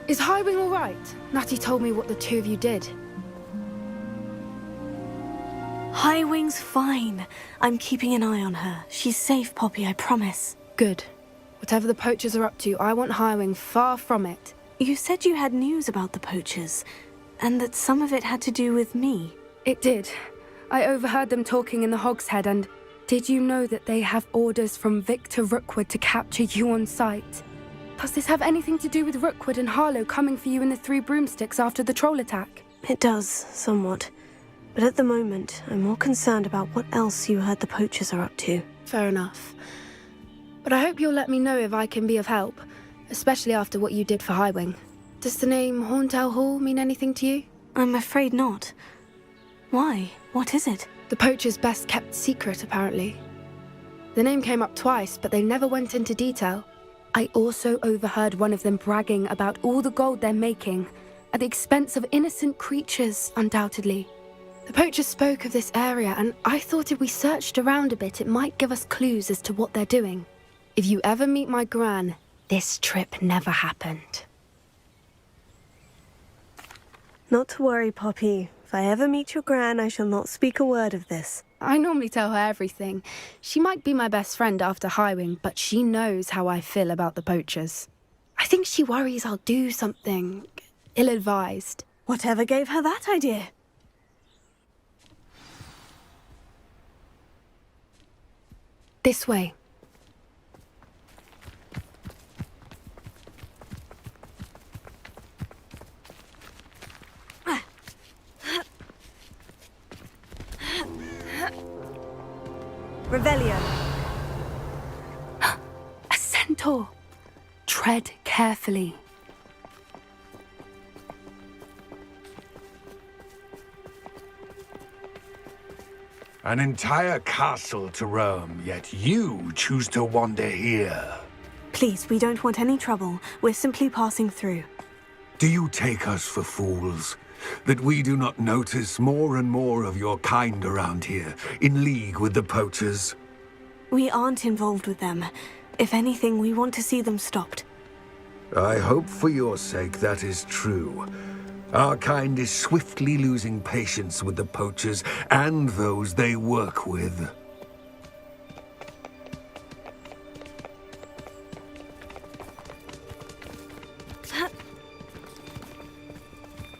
Is Howin all right? Natty told me what the two of you did. Highwing's fine. I'm keeping an eye on her. She's safe, Poppy, I promise. Good. Whatever the poachers are up to, I want Howin far from it. You said you had news about the poachers, and that some of it had to do with me. It did. I overheard them talking in the Hogshead, and did you know that they have orders from Victor Rookwood to capture you on sight? Does this have anything to do with Rookwood and Harlow coming for you in the Three Broomsticks after the troll attack? It does, somewhat. But at the moment, I'm more concerned about what else you heard the poachers are up to. Fair enough. But I hope you'll let me know if I can be of help, especially after what you did for Highwing. Does the name Hauntel Hall mean anything to you? I'm afraid not. Why? What is it? The poachers' best kept secret, apparently. The name came up twice, but they never went into detail. I also overheard one of them bragging about all the gold they're making, at the expense of innocent creatures, undoubtedly. The poachers spoke of this area, and I thought if we searched around a bit, it might give us clues as to what they're doing. If you ever meet my gran, this trip never happened. Not to worry, Poppy. If I ever meet your gran, I shall not speak a word of this. I normally tell her everything. She might be my best friend after Highwing, but she knows how I feel about the poachers. I think she worries I'll do something ill-advised. Whatever gave her that idea? This way. Revelio. A centaur. Tread carefully. An entire castle to roam, yet you choose to wander here. Please, we don't want any trouble. We're simply passing through. Do you take us for fools? That we do not notice more and more of your kind around here, in league with the poachers? We aren't involved with them. If anything, we want to see them stopped. I hope for your sake that is true. Our kind is swiftly losing patience with the poachers and those they work with.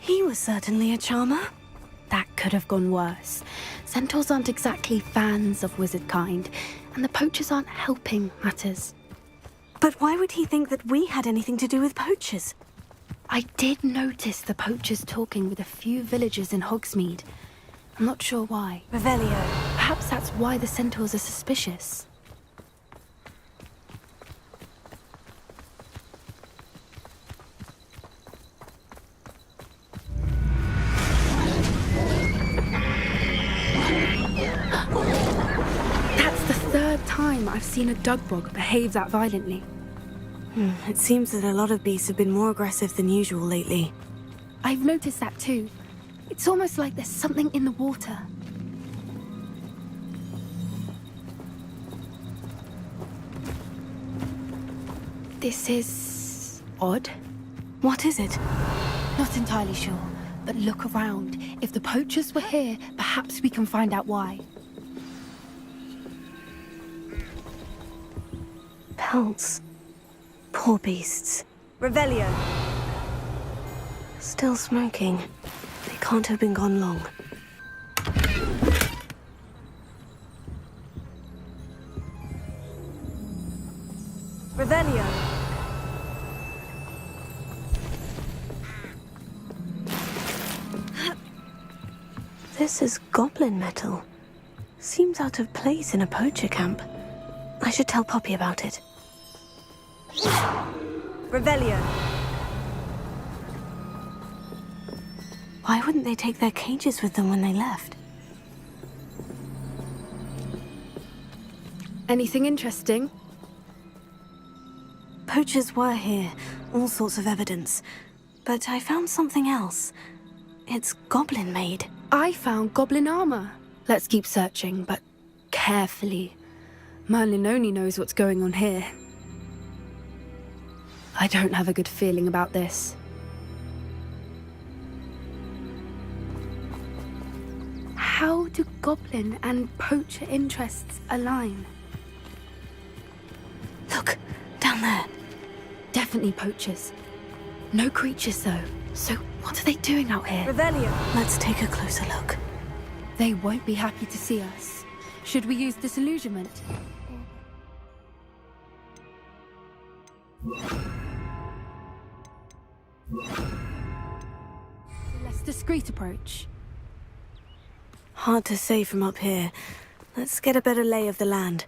He was certainly a charmer. That could have gone worse. Centaurs aren't exactly fans of wizard kind, and the poachers aren't helping matters. But why would he think that we had anything to do with poachers? I did notice the poachers talking with a few villagers in Hogsmeade. I'm not sure why. Revelio. Perhaps that's why the centaurs are suspicious. That's the third time I've seen a dugbog behave that violently. It seems that a lot of beasts have been more aggressive than usual lately. I've noticed that too. It's almost like there's something in the water. This is odd. What is it? Not entirely sure, but look around. If the poachers were here, perhaps we can find out why. Pelts. Poor beasts. Revelio. Still smoking. They can't have been gone long. Revelio. This is goblin metal. Seems out of place in a poacher camp. I should tell Poppy about it. Revelio. Why wouldn't they take their cages with them when they left? Anything interesting? Poachers were here, all sorts of evidence. But I found something else. It's goblin-made. I found goblin armor. Let's keep searching, but carefully. Merlin only knows what's going on here. I don't have a good feeling about this. How do goblin and poacher interests align? Look, down there. Definitely poachers. No creatures, though. So what are they doing out here? Revelio. Let's take a closer look. They won't be happy to see us. Should we use disillusionment? A less discreet approach. Hard to say from up here. Let's get a better lay of the land.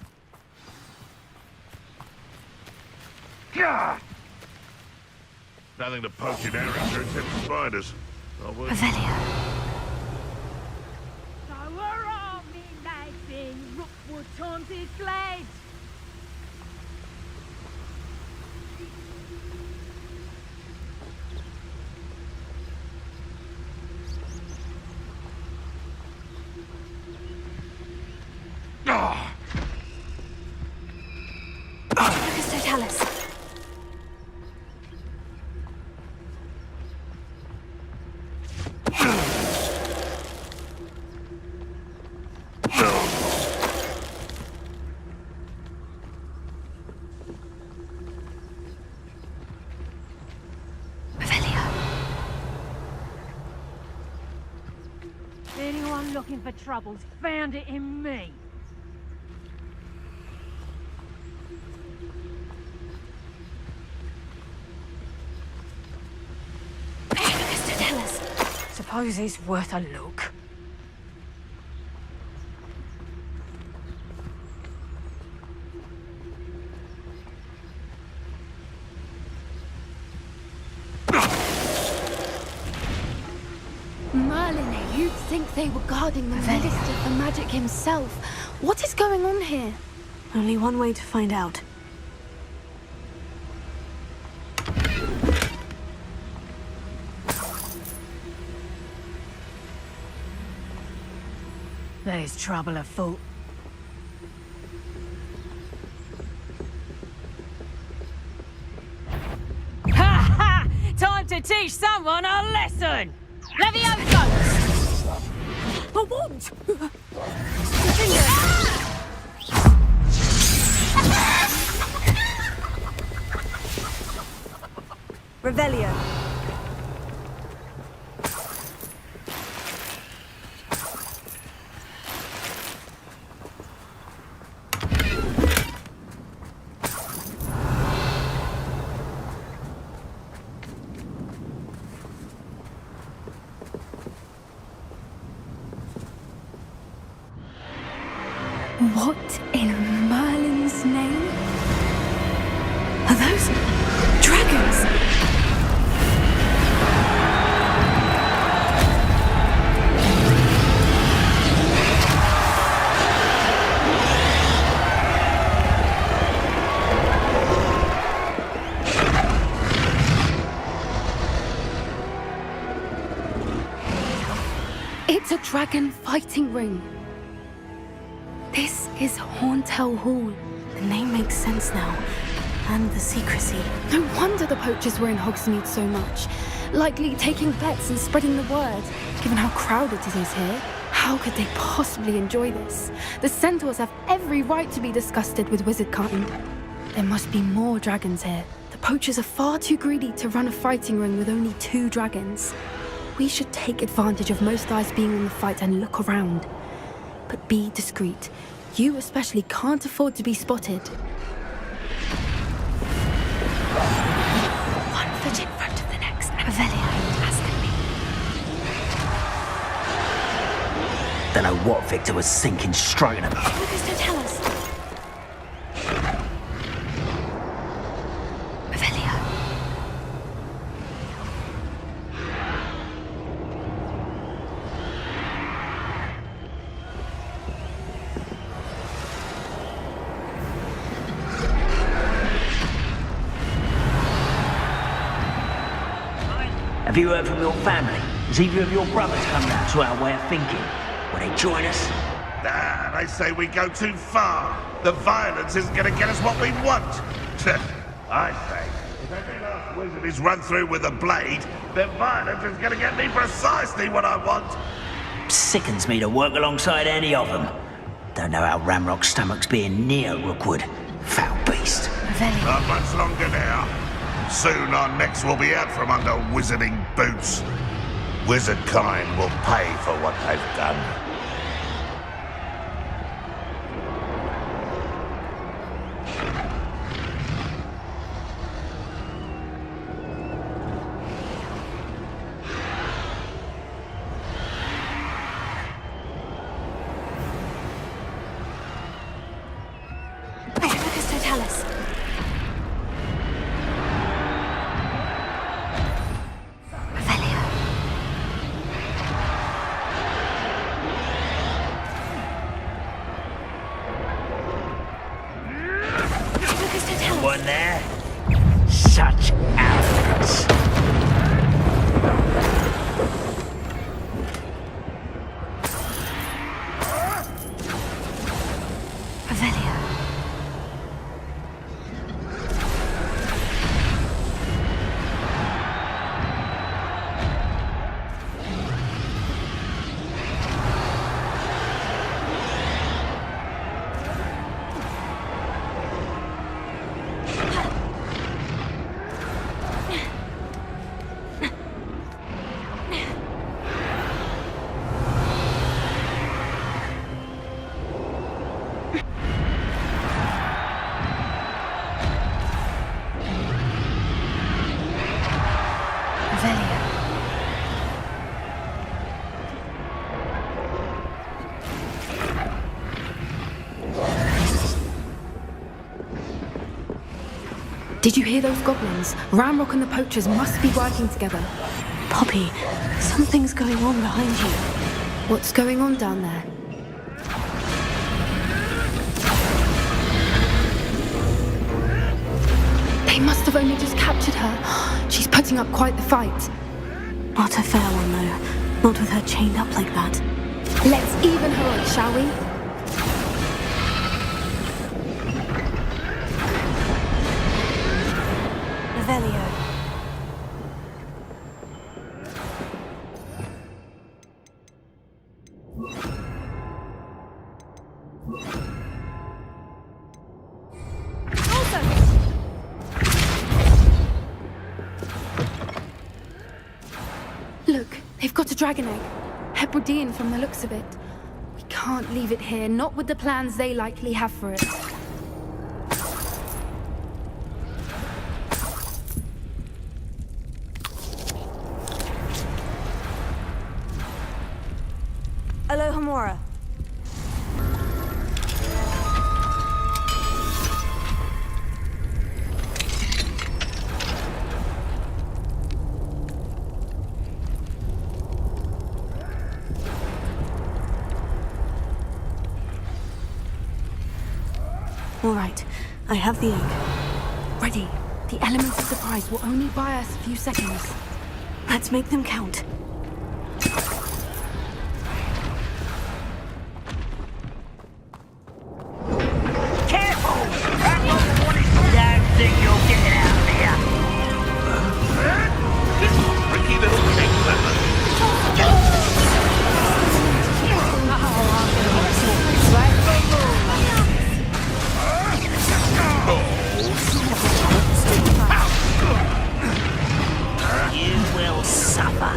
Gah! Nothing to poach in Arrow except spiders. Revelio. So we're all me lads in Rookwood Taunted Glade. Ah! Lucas Totalis. Anyone looking for troubles found it in me. Lucas Totalis. Suppose it's worth a look. Merlin, you'd think they were guarding the Minister for Magic himself. What is going on here? Only one way to find out. There's trouble afoot. Ha ha! Time to teach someone a lesson! Levioso! A wand! Revelio. What in Merlin's name? Are those dragons? It's a dragon fighting ring. This is Hauntel Hall. The name makes sense now. And the secrecy. No wonder the poachers were in Hogsmeade so much. Likely taking bets and spreading the word. Given how crowded it is here, how could they possibly enjoy this? The centaurs have every right to be disgusted with wizardkind. There must be more dragons here. The poachers are far too greedy to run a fighting ring with only 2 dragons. We should take advantage of most eyes being on the fight and look around. But be discreet. You especially can't afford to be spotted. One foot in front of the next. Revelio. Don't know what Victor was sinking straight at me. Lucas Totalis. Revelio. Have you heard from your family? Has either of your brothers come round to our way of thinking? Will they join us? Nah, they say we go too far. The violence isn't gonna get us what we want. I say, if every last wizard is run through with a blade, then violence is gonna get me precisely what I want. Sickens me to work alongside any of them. Don't know how Ramrock's stomach's being near Rookwood. Foul beast. Not much longer now. Soon our necks will be out from under wizarding boots. Wizard kind will pay for what they've done. One there? Such arrogance. Did you hear those goblins? Ramrock and the poachers must be working together. Poppy, something's going on behind you. What's going on down there? They must have only just captured her. She's putting up quite the fight. Not a fair one, though. Not with her chained up like that. Let's even her up, shall we? Revelio. Look, they've got a dragon egg. Hebridean from the looks of it. We can't leave it here, not with the plans they likely have for it. Alohomora. All right, I have the egg. Ready. The elements of surprise will only buy us a few seconds. Let's make them count. You will suffer.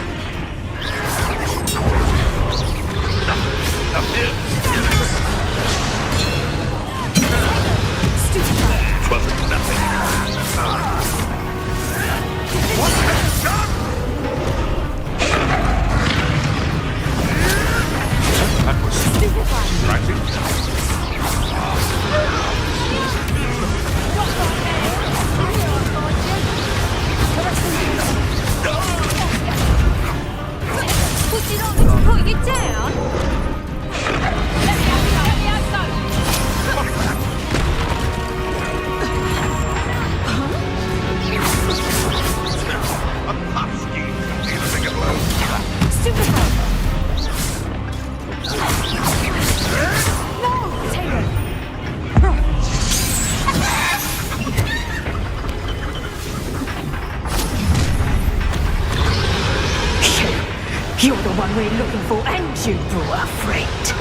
You're the one we're looking for, and you brought a friend.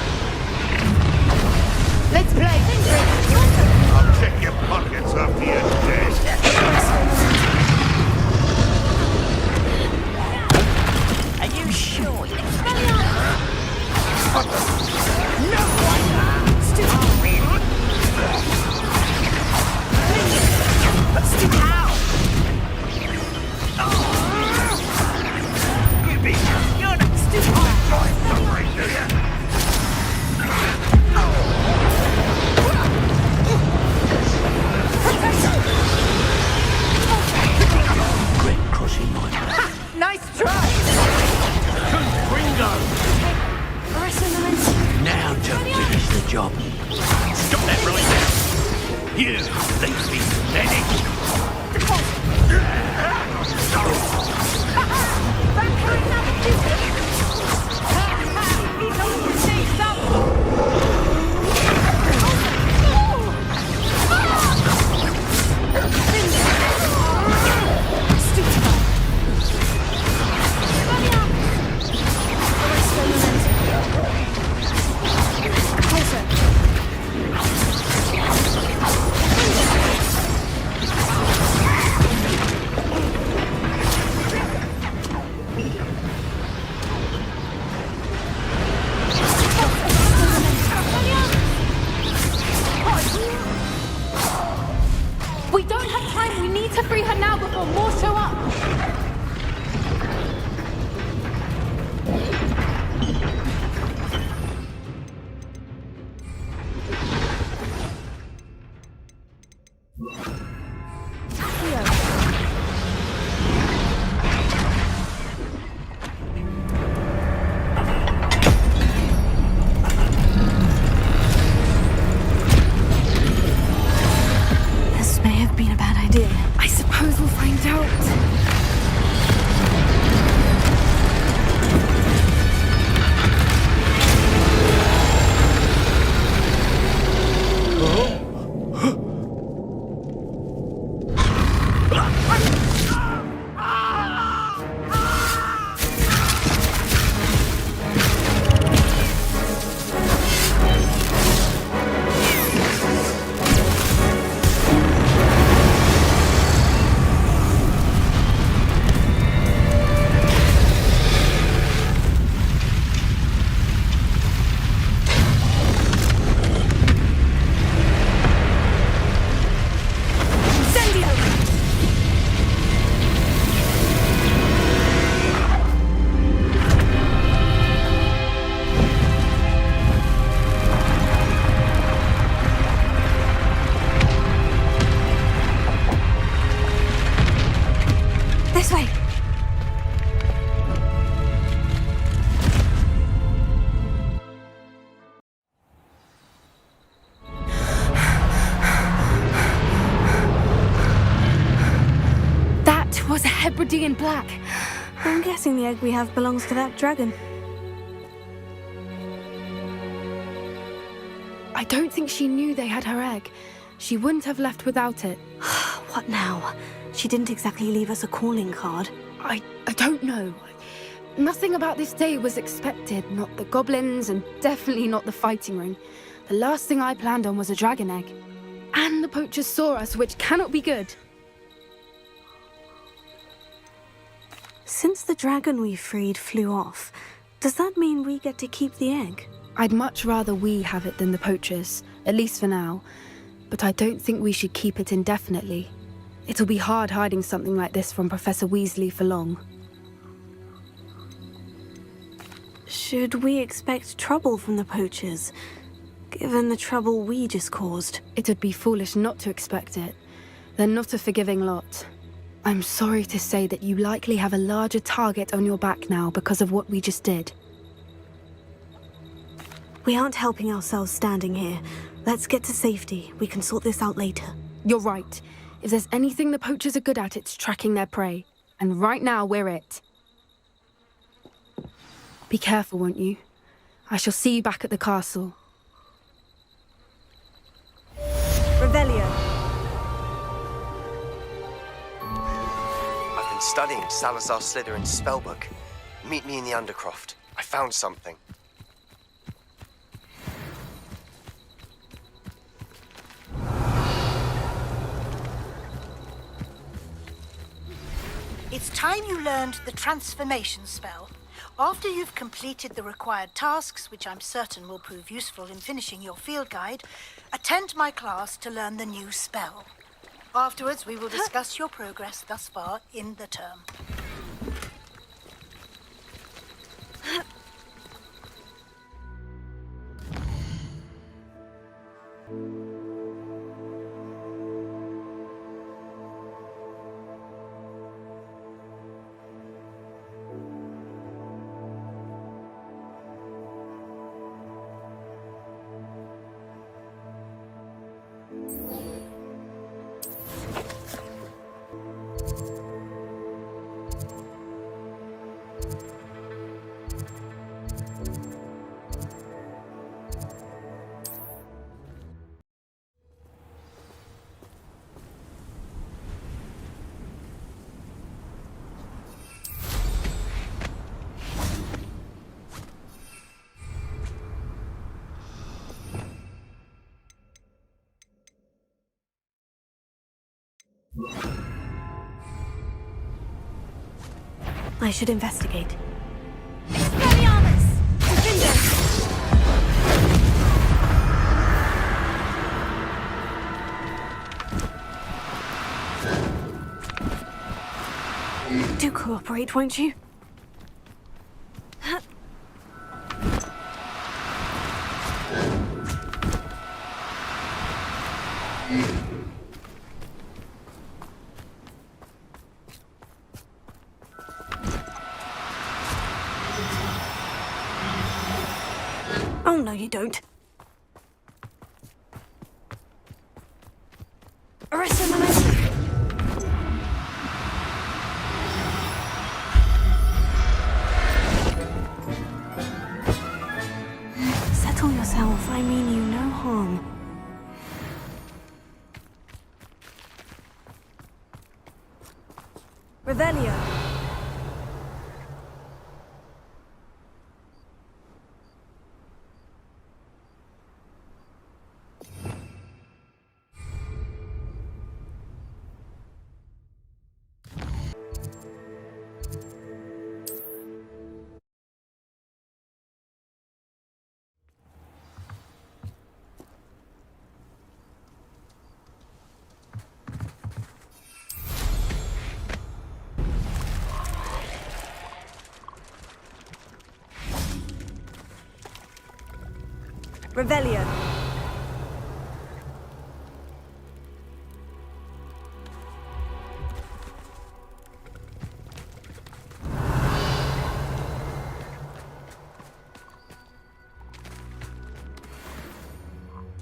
Let's play. I'll check your pockets after you're dead. Are you sure? No one! Still how? You're not stupid. Great crossing line. Nice try. Gringo! Now to finish the job. Stop that right now! You lazy medic! We don't have time. We need to free her now before more show up. This may have been a bad idea. I suppose we'll find out. This way. That was a Hebridean black. I'm guessing the egg we have belongs to that dragon. I don't think she knew they had her egg. She wouldn't have left without it. What now? She didn't exactly leave us a calling card. I don't know. Nothing about this day was expected. Not the goblins, and definitely not the fighting ring. The last thing I planned on was a dragon egg. And the poachers saw us, which cannot be good. Since the dragon we freed flew off, does that mean we get to keep the egg? I'd much rather we have it than the poachers, at least for now. But I don't think we should keep it indefinitely. It'll be hard hiding something like this from Professor Weasley for long. Should we expect trouble from the poachers, given the trouble we just caused? It would be foolish not to expect it. They're not a forgiving lot. I'm sorry to say that you likely have a larger target on your back now because of what we just did. We aren't helping ourselves standing here. Let's get to safety. We can sort this out later. You're right. If there's anything the poachers are good at, it's tracking their prey. And right now, we're it. Be careful, won't you? I shall see you back at the castle. Revelio. I've been studying Salazar Slytherin's spellbook. Meet me in the Undercroft. I found something. It's time you learned the transformation spell. After you've completed the required tasks, which I'm certain will prove useful in finishing your field guide, attend my class to learn the new spell. Afterwards, we will discuss your progress thus far in the term. I should investigate. Expelliarmus! Defenders! Do cooperate, won't you? Oh, no, you don't. Arrest him, settle yourself. I mean you no harm. Revelio. Revelio.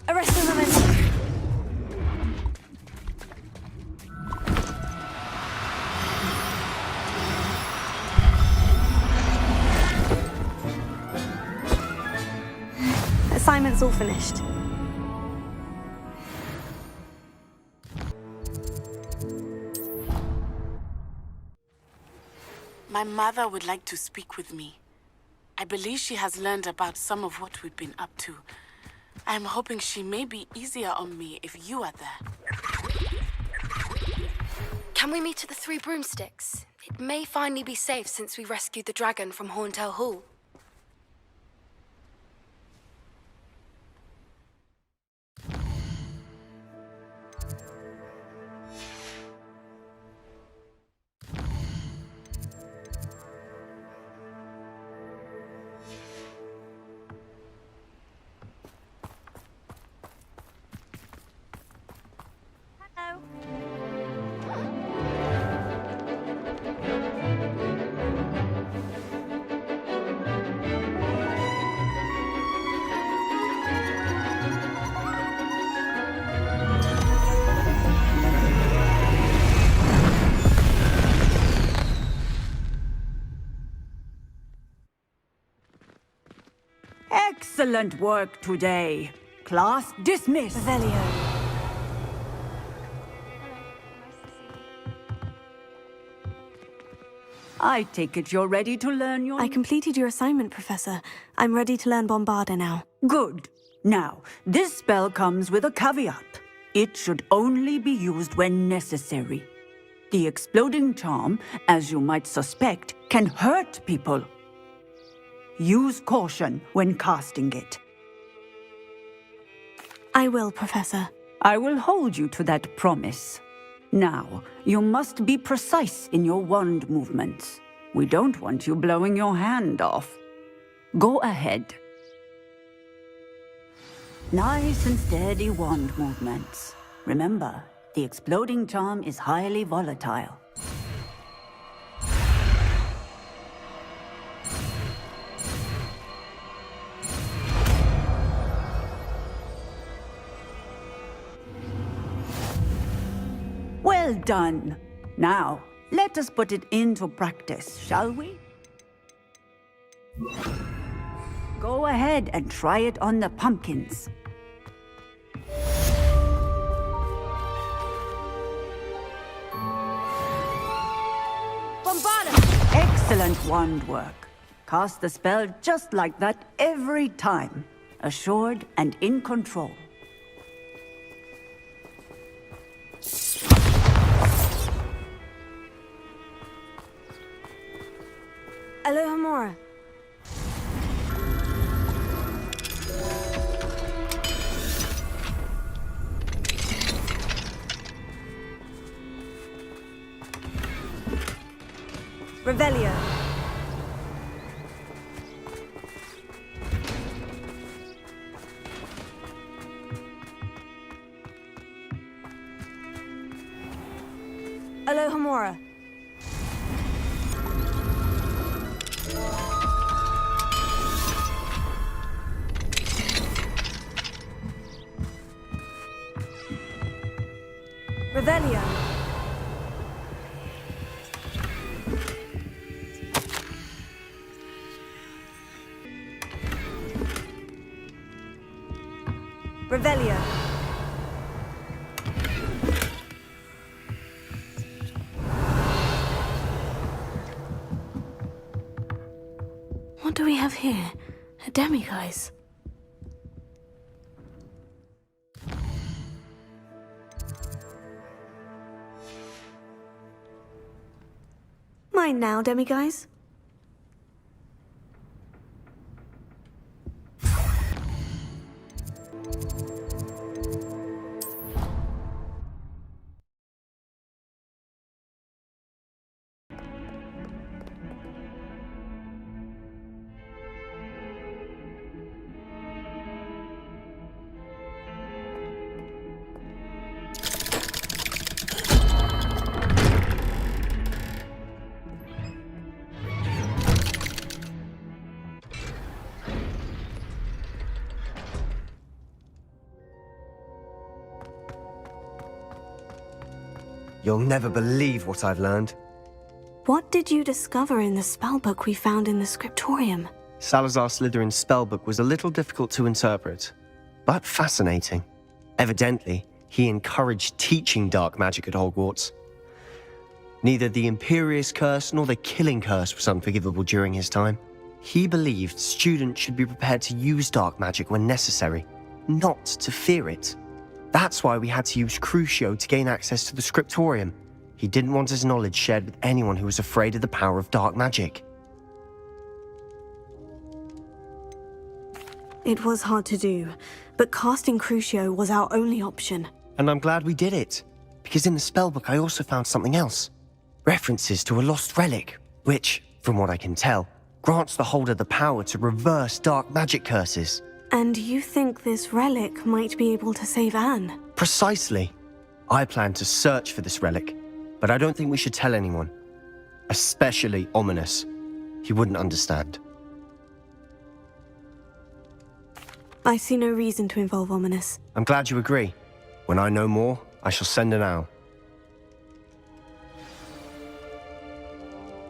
Arrest the woman. Assignment's all finished. My mother would like to speak with me. I believe she has learned about some of what we've been up to. I'm hoping she may be easier on me if you are there. Can we meet at the Three Broomsticks? It may finally be safe since we rescued the dragon from Horntail Hall. Excellent work today. Class dismissed. Revelio. I take it you're ready to learn your... I completed your assignment, Professor. I'm ready to learn Bombarda now. Good. Now, this spell comes with a caveat. It should only be used when necessary. The exploding charm, as you might suspect, can hurt people. Use caution when casting it. I will, Professor. I will hold you to that promise. Now, you must be precise in your wand movements. We don't want you blowing your hand off. Go ahead. Nice and steady wand movements. Remember, the exploding charm is highly volatile. Well done. Now, let us put it into practice, shall we? Go ahead and try it on the pumpkins. Bombarda! Excellent wand work. Cast the spell just like that every time. Assured and in control. Alohomora. Revelio. Alohomora. Revelio. Revelio. What do we have here? A demiguise. Mine now, demiguise. You'll never believe what I've learned. What did you discover in the spellbook we found in the scriptorium? Salazar Slytherin's spellbook was a little difficult to interpret, but fascinating. Evidently, he encouraged teaching dark magic at Hogwarts. Neither the Imperious Curse nor the Killing Curse was unforgivable during his time. He believed students should be prepared to use dark magic when necessary, not to fear it. That's why we had to use Crucio to gain access to the scriptorium. He didn't want his knowledge shared with anyone who was afraid of the power of dark magic. It was hard to do, but casting Crucio was our only option. And I'm glad we did it, because in the spellbook I also found something else. References to a lost relic, which, from what I can tell, grants the holder the power to reverse dark magic curses. And you think this relic might be able to save Anne? Precisely. I plan to search for this relic, but I don't think we should tell anyone. Especially Ominous. He wouldn't understand. I see no reason to involve Ominous. I'm glad you agree. When I know more, I shall send an owl.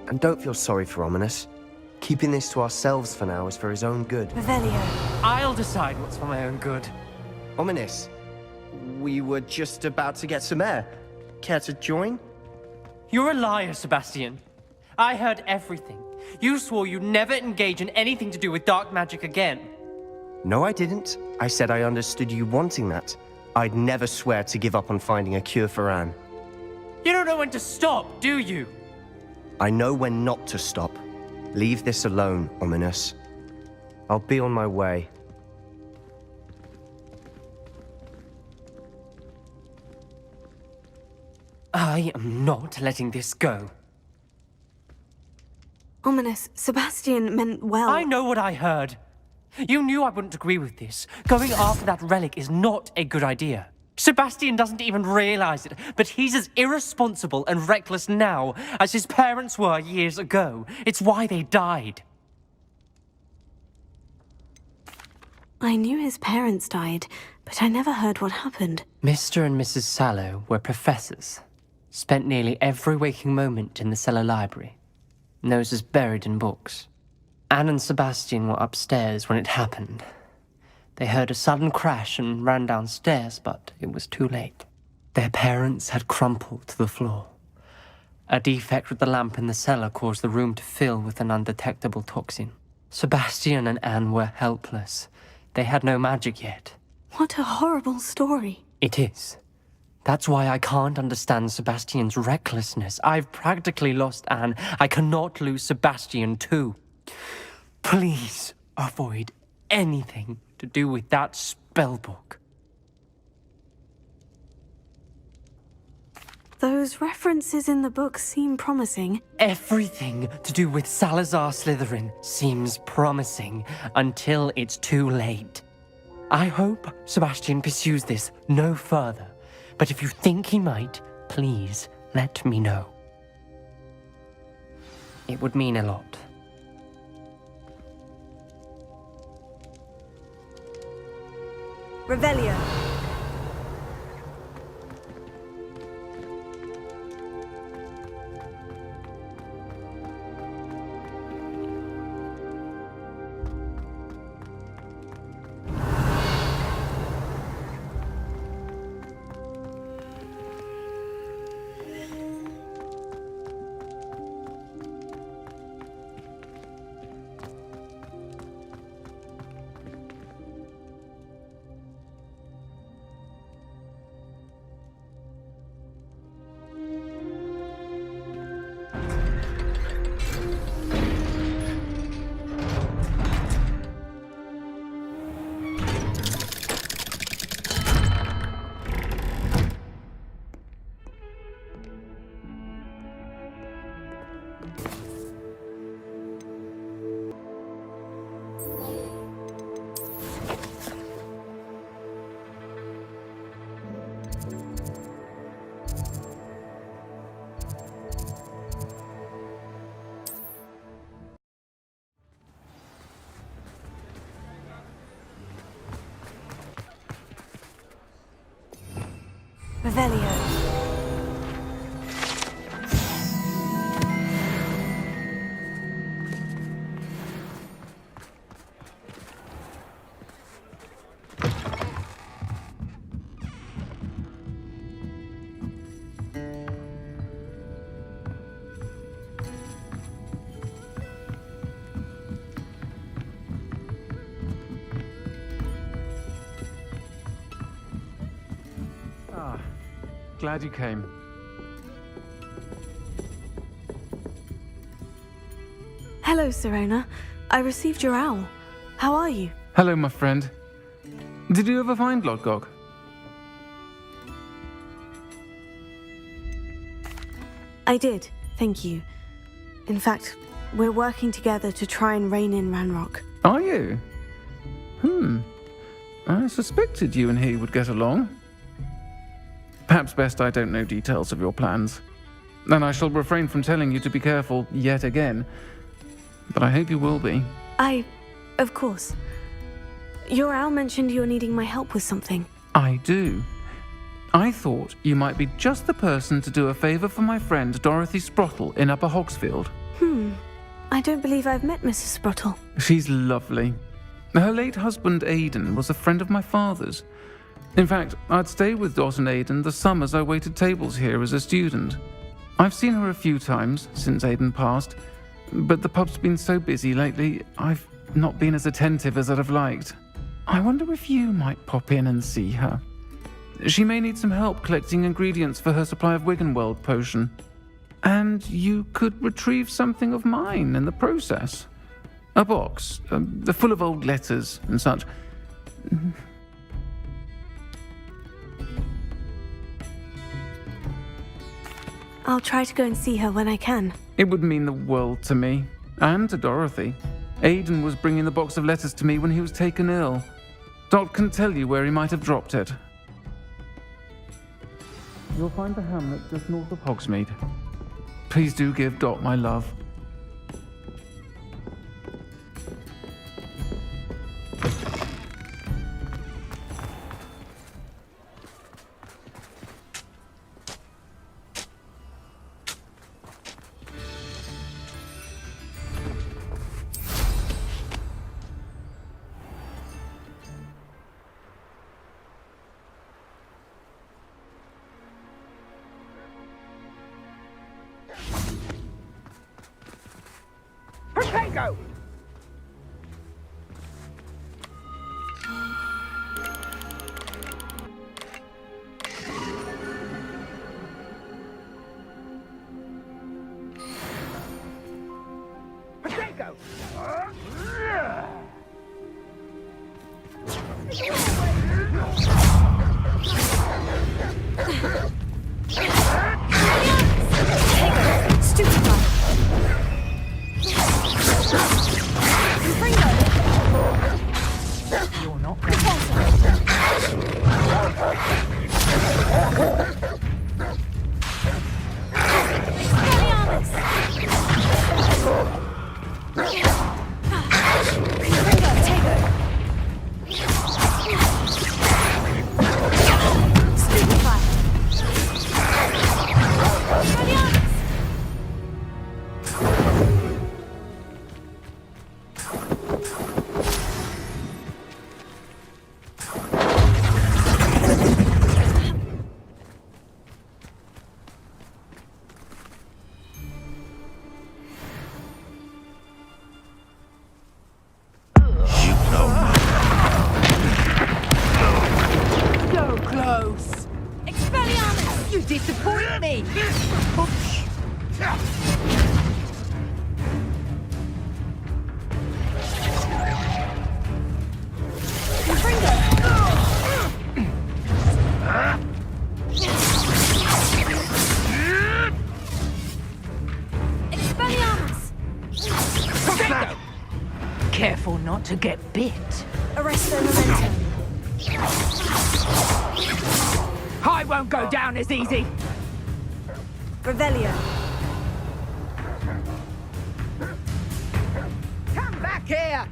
And don't feel sorry for Ominous. Keeping this to ourselves for now is for his own good. Revelio. I'll decide what's for my own good. Ominous, we were just about to get some air. Care to join? You're a liar, Sebastian. I heard everything. You swore you'd never engage in anything to do with dark magic again. No, I didn't. I said I understood you wanting that. I'd never swear to give up on finding a cure for Anne. You don't know when to stop, do you? I know when not to stop. Leave this alone, Ominous. I'll be on my way. I am not letting this go. Ominous, Sebastian meant well. I know what I heard. You knew I wouldn't agree with this. Going after that relic is not a good idea. Sebastian doesn't even realize it, but he's as irresponsible and reckless now as his parents were years ago. It's why they died. I knew his parents died, but I never heard what happened. Mr. and Mrs. Sallow were professors. Spent nearly every waking moment in the cellar library. Noses buried in books. Anne and Sebastian were upstairs when it happened. They heard a sudden crash and ran downstairs, but it was too late. Their parents had crumpled to the floor. A defect with the lamp in the cellar caused the room to fill with an undetectable toxin. Sebastian and Anne were helpless. They had no magic yet. What a horrible story. It is. That's why I can't understand Sebastian's recklessness. I've practically lost Anne. I cannot lose Sebastian too. Please avoid anything to do with that spellbook. Those references in the book seem promising. Everything to do with Salazar Slytherin seems promising until it's too late. I hope Sebastian pursues this no further, but if you think he might, please let me know. It would mean a lot. Revelio. Revelio. Glad you came. Hello, Serona. I received your owl. How are you? Hello, my friend. Did you ever find Lodgok? I did, thank you. In fact, we're working together to try and rein in Ranrock. Are you? I suspected you and he would get along. Perhaps best I don't know details of your plans. And I shall refrain from telling you to be careful yet again. But I hope you will be. Of course. Your owl mentioned you're needing my help with something. I do. I thought you might be just the person to do a favor for my friend Dorothy Sprottle in Upper Hogsfield. I don't believe I've met Mrs. Sprottle. She's lovely. Her late husband Aidan was a friend of my father's. In fact, I'd stay with Dot and Aidan the summers I waited tables here as a student. I've seen her a few times since Aiden passed, but the pub's been so busy lately, I've not been as attentive as I'd have liked. I wonder if you might pop in and see her. She may need some help collecting ingredients for her supply of Wiggenweld potion. And you could retrieve something of mine in the process. A box, full of old letters and such. I'll try to go and see her when I can. It would mean the world to me, and to Dorothy. Aiden was bringing the box of letters to me when he was taken ill. Dot can tell you where he might have dropped it. You'll find the hamlet just north of Hogsmeade. Please do give Dot my love. Potato! Potato! Disappoint me! Careful not to get bit. Arresto momentum. I won't go down as easy. Revelio. Come back here.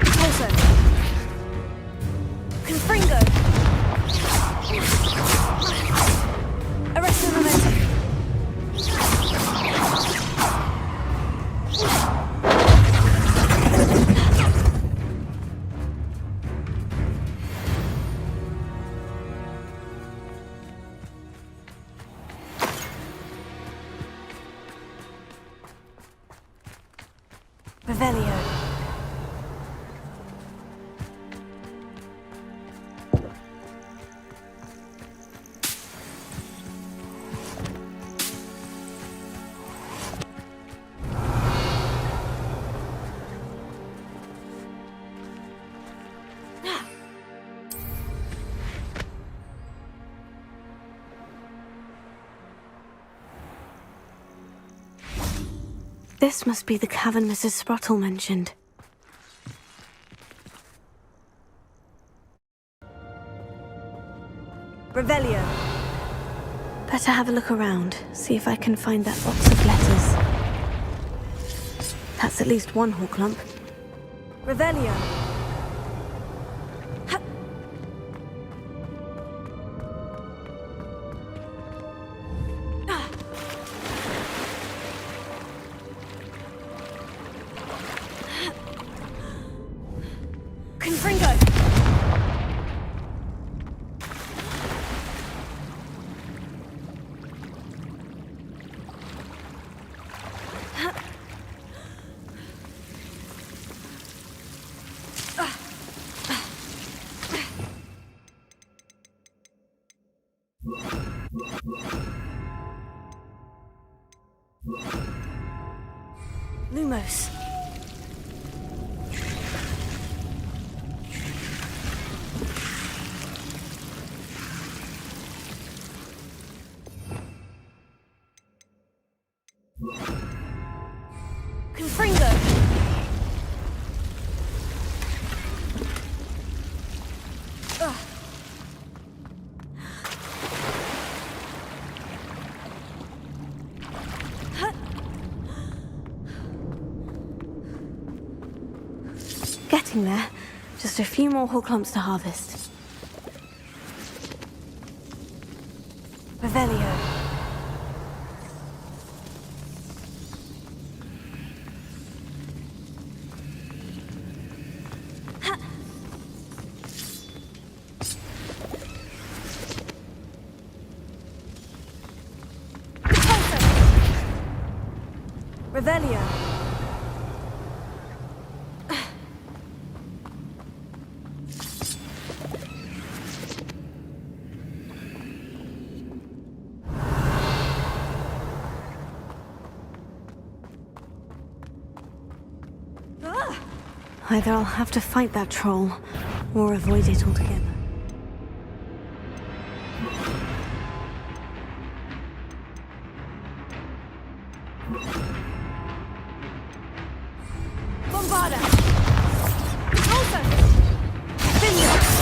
Torso. Confringo. Arresto momentum. Revelio. This must be the cavern Mrs. Sprottle mentioned. Revelio. Better have a look around, see if I can find that box of letters. That's at least one Horklump. Revelio. Lumos. Confringo. Getting there. Just a few more whole clumps to harvest. Revelio. Revelio. Either I'll have to fight that troll, or avoid it altogether. Bombarda! Repulsor! Finger!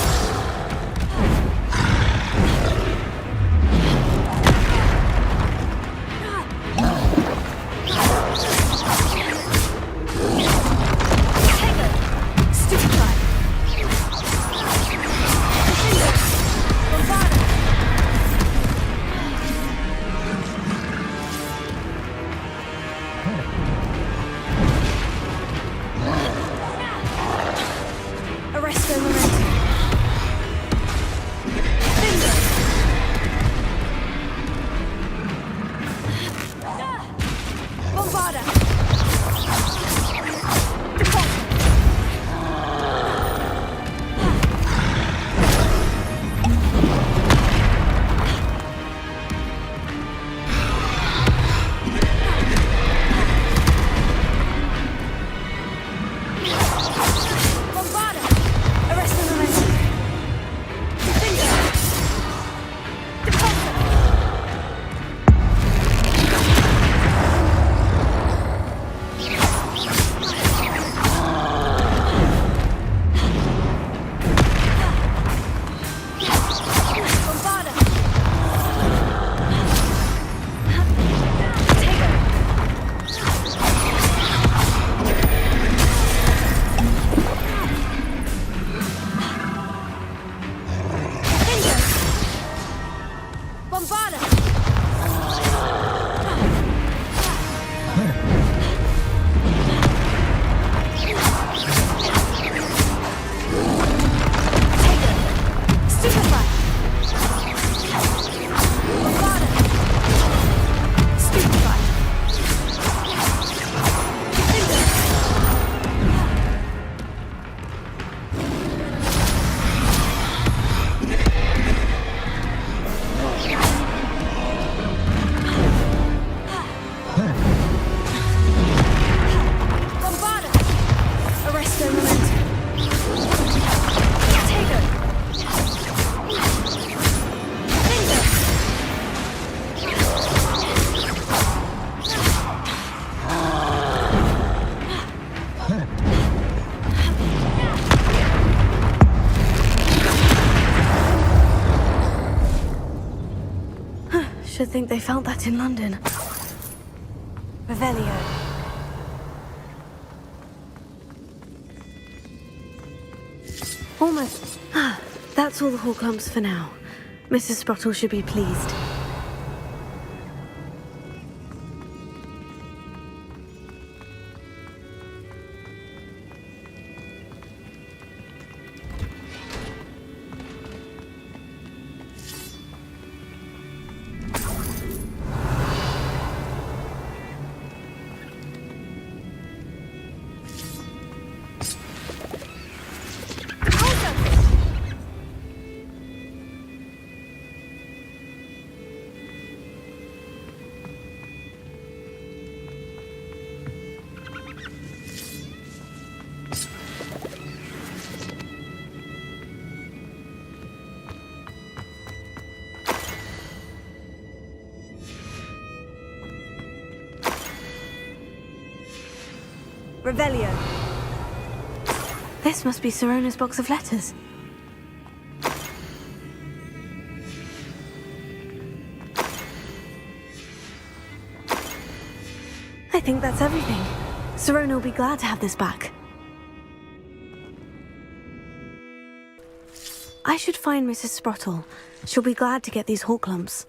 Should think they felt that in London. Revelio. Almost. That's all the hall clumps for now. Mrs. Sprottle should be pleased. Revelio. This must be Sirona's box of letters. I think that's everything. Sirona will be glad to have this back. I should find Mrs. Sprottle. She'll be glad to get these hawk lumps.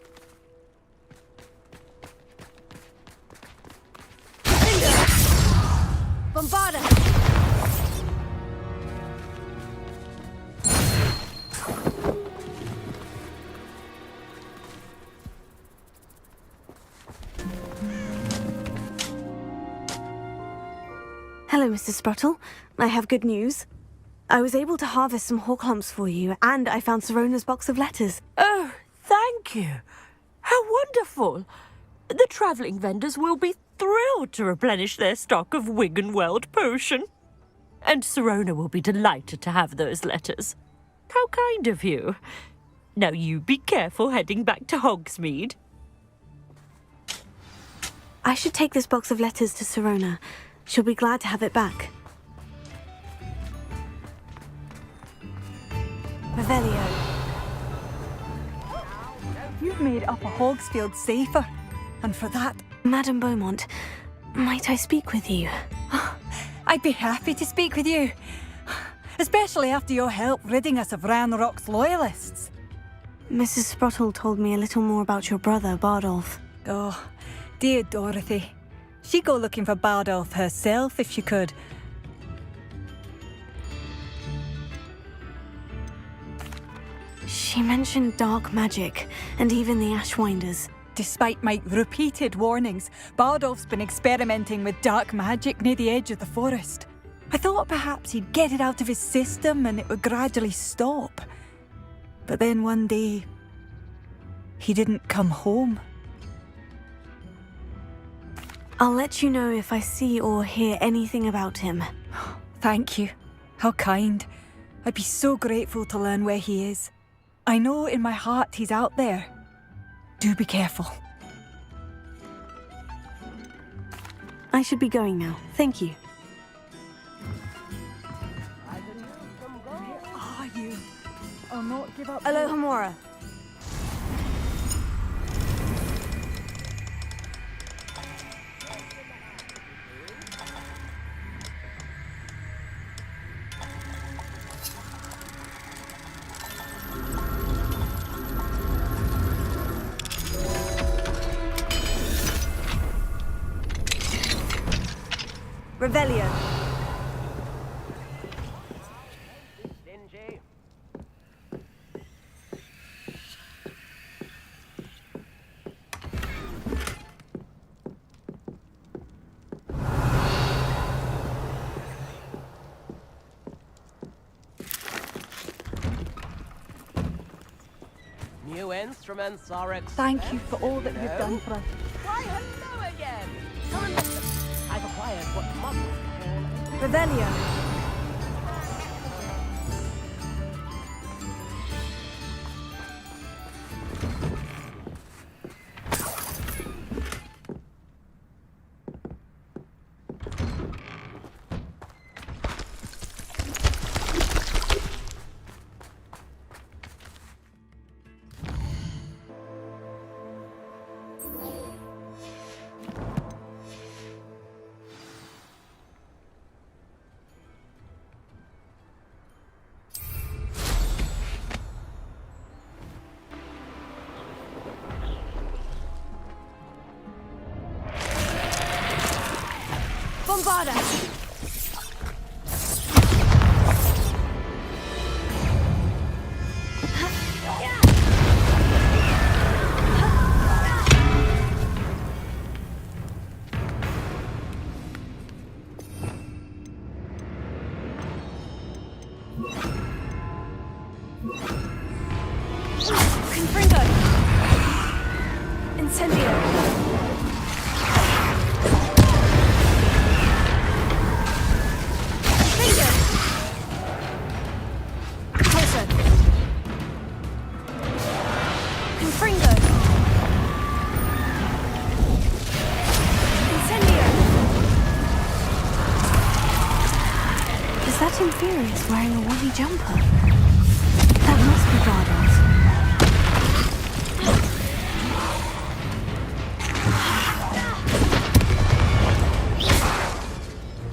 Bombarda! Hello, Mr. Sprottle. I have good news. I was able to harvest some hawk lumps for you, and I found Sirona's box of letters. Oh, thank you. How wonderful. The travelling vendors will be thrilled to replenish their stock of Wiggenweld potion. And Sirona will be delighted to have those letters. How kind of you. Now you be careful heading back to Hogsmeade. I should take this box of letters to Sirona. She'll be glad to have it back. Revelio. You've made Upper Hogsfield safer, and for that... Madame Beaumont, might I speak with you? I'd be happy to speak with you, especially after your help ridding us of Ranrock's loyalists. Mrs. Sprottle told me a little more about your brother, Bardolph. Oh, dear Dorothy. She'd go looking for Bardolph herself if she could. She mentioned dark magic, and even the Ashwinders. Despite my repeated warnings, Bardolph's been experimenting with dark magic near the edge of the forest. I thought perhaps he'd get it out of his system and it would gradually stop. But then one day, he didn't come home. I'll let you know if I see or hear anything about him. Thank you. How kind. I'd be so grateful to learn where he is. I know in my heart he's out there. Do be careful. I should be going now. Thank you. Where are you? I'll not give up. Aloha Mora. Revelio. New instruments are expensive. Thank you for all that you've done for us. Why, hello again. Come and listen. I've acquired what monks call... Revelio. Bombarda! Confringo! Incendio! That inferior is wearing a woolly jumper. That must be Bardolph.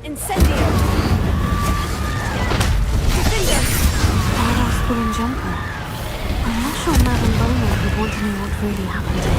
Incendio! Bardolph's woolen jumper. I'm not sure Madame Beaumont would want to know what really happened to him.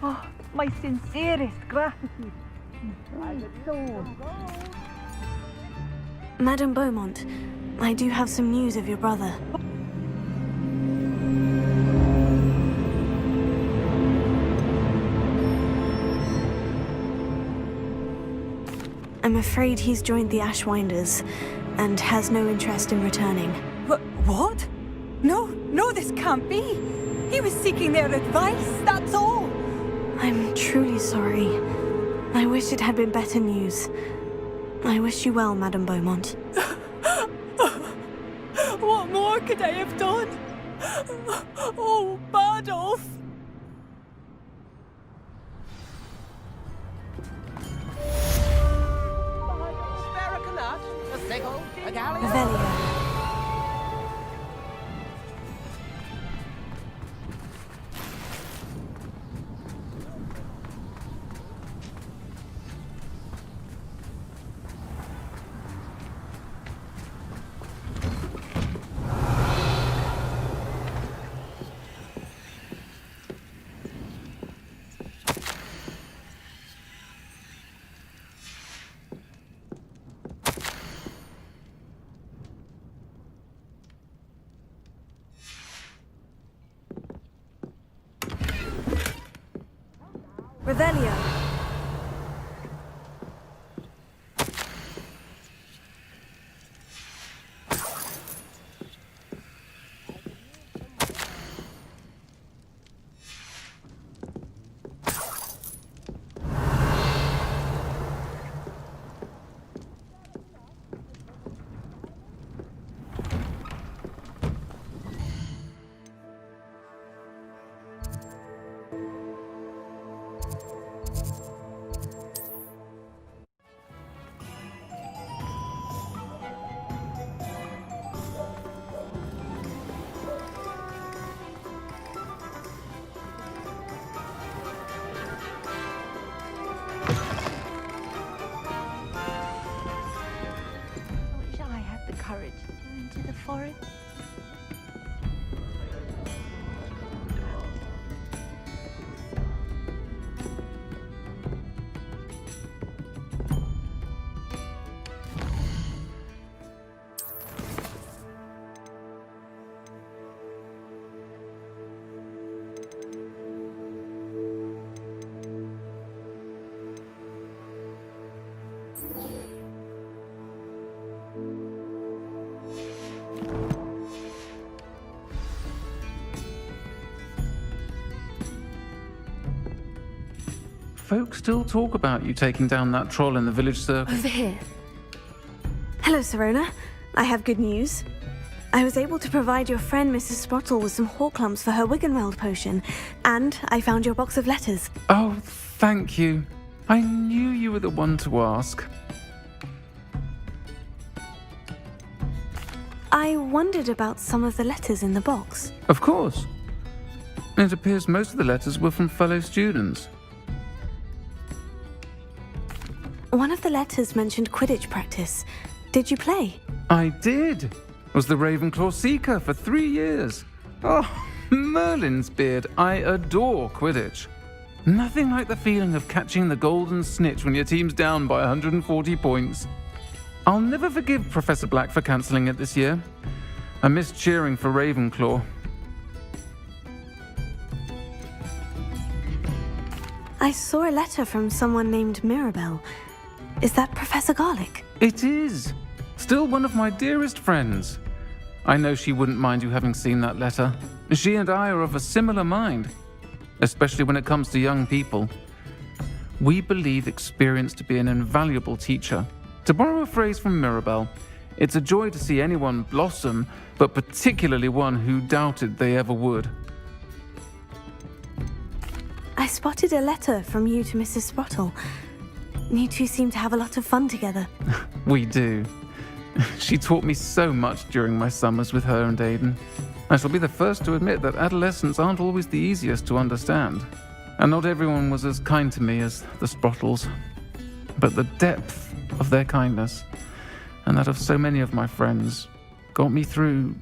Oh, my sincerest gratitude. Madame Beaumont, I do have some news of your brother. I'm afraid he's joined the Ashwinders and has no interest in returning. What? No, this can't be. He was seeking their advice, that's all. I'm truly sorry. I wish it had been better news. I wish you well, Madame Beaumont. What more could I have done? Oh, Bardolph! Revelio. Revelio. Into the forest. Folks still talk about you taking down that troll in the village circle. Over here. Hello, Sirona. I have good news. I was able to provide your friend Mrs. Sprottle with some Horklumps for her Wiggenweld potion, and I found your box of letters. Oh, thank you. I knew you were the one to ask. I wondered about some of the letters in the box. Of course. It appears most of the letters were from fellow students. One of the letters mentioned Quidditch practice. Did you play? I did. Was the Ravenclaw Seeker for 3 years. Oh, Merlin's beard. I adore Quidditch. Nothing like the feeling of catching the golden snitch when your team's down by 140 points. I'll never forgive Professor Black for cancelling it this year. I missed cheering for Ravenclaw. I saw a letter from someone named Mirabelle. Is that Professor Garlick? It is. Still one of my dearest friends. I know she wouldn't mind you having seen that letter. She and I are of a similar mind, especially when it comes to young people. We believe experience to be an invaluable teacher. To borrow a phrase from Mirabelle, it's a joy to see anyone blossom, but particularly one who doubted they ever would. I spotted a letter from you to Mrs. Sprottle. You two seem to have a lot of fun together. We do. She taught me so much during my summers with her and Aidan. I shall be the first to admit that adolescents aren't always the easiest to understand. And not everyone was as kind to me as the Sprottles. But the depth of their kindness, and that of so many of my friends, got me through...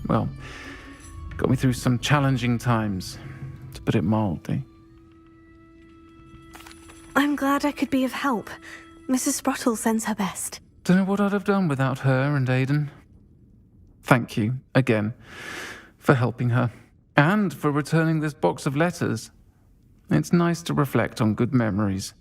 well, got me through some challenging times, to put it mildly. I'm glad I could be of help. Mrs. Sprottle sends her best. Don't know what I'd have done without her and Aidan. Thank you, again, for helping her, and for returning this box of letters. It's nice to reflect on good memories.